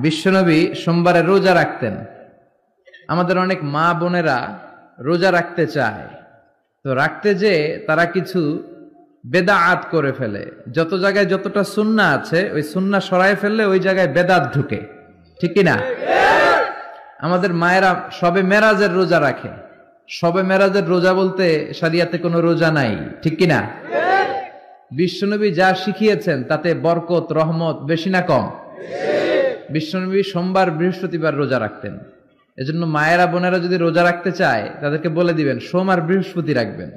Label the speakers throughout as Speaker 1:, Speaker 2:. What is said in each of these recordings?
Speaker 1: বিশ্বনবী সোমবারে রোজা রাখতেন। আমাদের অনেক মা বোনেরা রোজা রাখতে চায়, তো রাখতে যে তারা কিছু বেদাআত করে ফেলে। যত জায়গায় যতটা সুন্নাহ আছে ওই সুন্নাহ সরায় ফেললে ওই জায়গায় বেদাত ঢুকে, ঠিক কিনা? আমাদের মায়েরা শবে মেরাজের রোজা রাখে। শবে মেরাজের রোজা বলতে শরিয়াতে কোনো রোজা নাই, ঠিক কিনা? বিশ্বনবী যা শিখিয়েছেন তাতে বরকত রহমত বেশি না কম? বিশ্বনবী সোমবার বৃহস্পতিবার রোজা রাখতেন। এজন্য মায়েরা বোনেরা যদি রোজা রাখতে চায় তাদেরকে বলে দিবেন সোম আর বৃহস্পতি রাখবেন।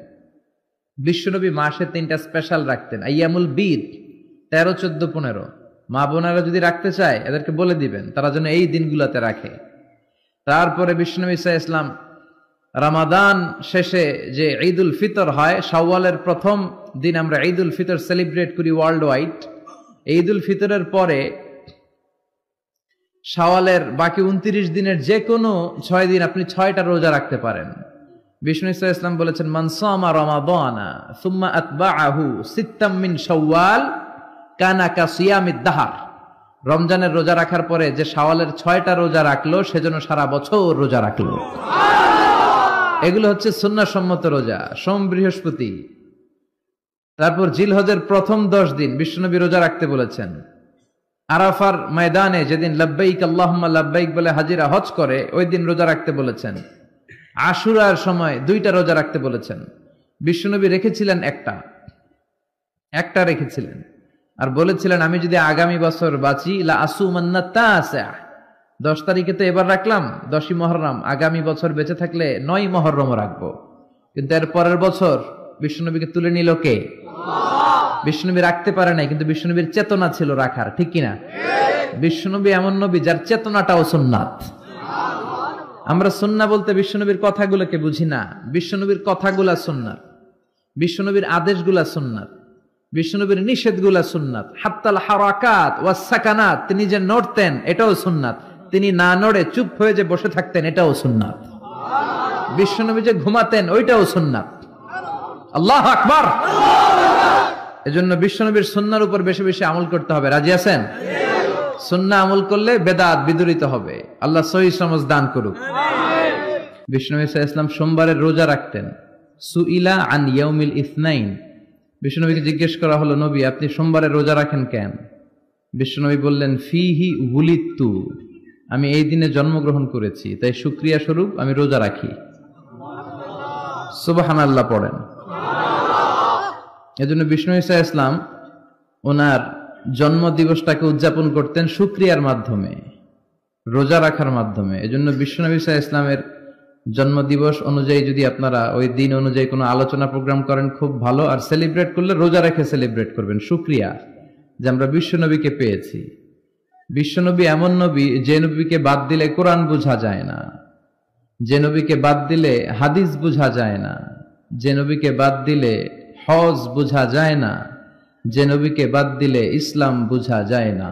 Speaker 1: বিশ্বনবী মাসে 3টা স্পেশাল রাখতেন, আইয়ামুল বীদ 13, 14, 15। মা বোনেরা যদি রাখতে চায় এদেরকে বলে দিবেন তারা যেন এই দিনগুলোতে রাখে। তারপরে বিশ্বনবী সাল্লাল্লাহু আলাইহি ওয়াসাল্লাম রমাদান শেষে যে ঈদুল ফিতর হয়, শাওয়ালের প্রথম দিন আমরা ঈদুল ফিতর সেলিব্রেট করি ওয়ার্ল্ড ওয়াইড। ঈদুল ফিতরের পরে শাওয়ালের বাকি 29 দিনের যে কোনো 6 দিন আপনি 6টা রোজা রাখতে পারেন। বিষ্ণু সাল্লাল্লাহু আলাইহি ওয়াসাল্লাম বলেছেন, মান সামা রমাদানা সুম্মা আতবাআহু সিত্তাম মিন শাওয়াল কানা কাসিয়ামিদ দাহর। রমজানের রোজা রাখার পরে যে শাওয়ালের 6টা রোজা রাখলো সেজন্য সারা বছর রোজা রাখলো। এগুলো হচ্ছে সুন্নাহসম্মত রোজা, সোম বৃহস্পতি। তারপর জিলহজের প্রথম 10 দিন বিশ্বনবী রোজা রাখতে বলেছেন। আরাফার ময়দানে যেদিন লাব্বাইক আল্লাহুম্মা লাব্বাইক বলে হাজিরা হজ করে ওই দিন রোজা রাখতে বলেছেন। আশুরার সময় 2টা রোজা রাখতে বলেছেন। বিশ্বনবী রেখেছিলেন একটা রেখেছিলেন আর বলেছিলেন, আমি যদি আগামী বছর বাঁচি লা আসুমান্না তাসা। 10 তারিখে তো এবার রাখলাম 10ই মুহররম, আগামী বছর বেঁচে থাকলে 9ই মুহররমও রাখবো। কিন্তু এর পরের বছর বিশ্বনবীকে তুলে নিল কে? বিশ্বনবী রাখতে পারে নাই, কিন্তু বিশ্বনবীর চেতনা ছিল রাখার, ঠিক কিনা? বিশ্বনবী এমন নবী যার চেতনাটাও সুন্নাত। আমরা সুন্নাহ বলতে বিশ্বনবীর কথাগুলোকে বুঝি না, বিশ্বনবীর কথাগুলা সুন্নাত, বিশ্বনবীর আদেশগুলা সুন্নাত, বিশ্বনবীর নিষেধগুলা সুন্নাত। হাত্তাল হারাকাত ওয়াস সাকানাত, তিনি যে নড়তেন এটাও সুন্নাত, তিনি না নড়ে চুপ হয়ে যে বসে থাকতেন এটাও সুন্নাত। বিশ্বনবী যে ঘুমাতেন ওইটাও সুন্নাত। আল্লাহু আকবার। এজন্য বিশ্বনবীর সুন্নাহর উপর বেশি বেশি আমল করতে হবে। রাজি আছেন? সুন্নাহ আমল করলে বেদাত বিদুরিত হবে। আল্লাহ সহিহ সমাজ দান করুক। বিশ্বনবী সাল্লাল্লাহু আলাইহি ওয়াসাল্লাম সোমবারের রোজা রাখতেন। সুইলা আন ইয়াউমিল ইসনাইন, বিশ্বনবীকে জিজ্ঞেস করা হলো, নবী আপনি সোমবারের রোজা রাখেন কেন? বিশ্বনবী বললেন, ফিহি উলিদতু, আমি এই দিনে জন্মগ্রহণ করেছি তাই শুকরিয়া স্বরূপ আমি রোজা রাখি। সুবহানাল্লাহ পড়েন। এজন্য বিষ্ণু ঈসা ইসলাম ওনার জন্ম দিবসটাকে উদযাপন করতেন শুকরিয়ার মাধ্যমে, রোজা রাখার মাধ্যমে। এজন্য বিশ্বনবী ঈসা ইসলামের জন্ম দিবস অনুযায়ী যদি আপনারা ওই দিন অনুযায়ী কোনো আলোচনা প্রোগ্রাম করেন খুব ভালো, আর সেলিব্রেট করলে রোজা রেখে সেলিব্রেট করবেন, শুকরিয়া যে আমরা বিশ্বনবীকে পেয়েছি। বিশ্বনবী এমন নবী যে নবীকে বাদ দিলে কোরআন বোঝা যায় না, যে নবীকে বাদ দিলে হাদিস বোঝা যায় না, যে নবীকে বাদ দিলে হজ বোঝা যায় না, যে নবীকে বাদ দিলে ইসলাম বোঝা যায় না।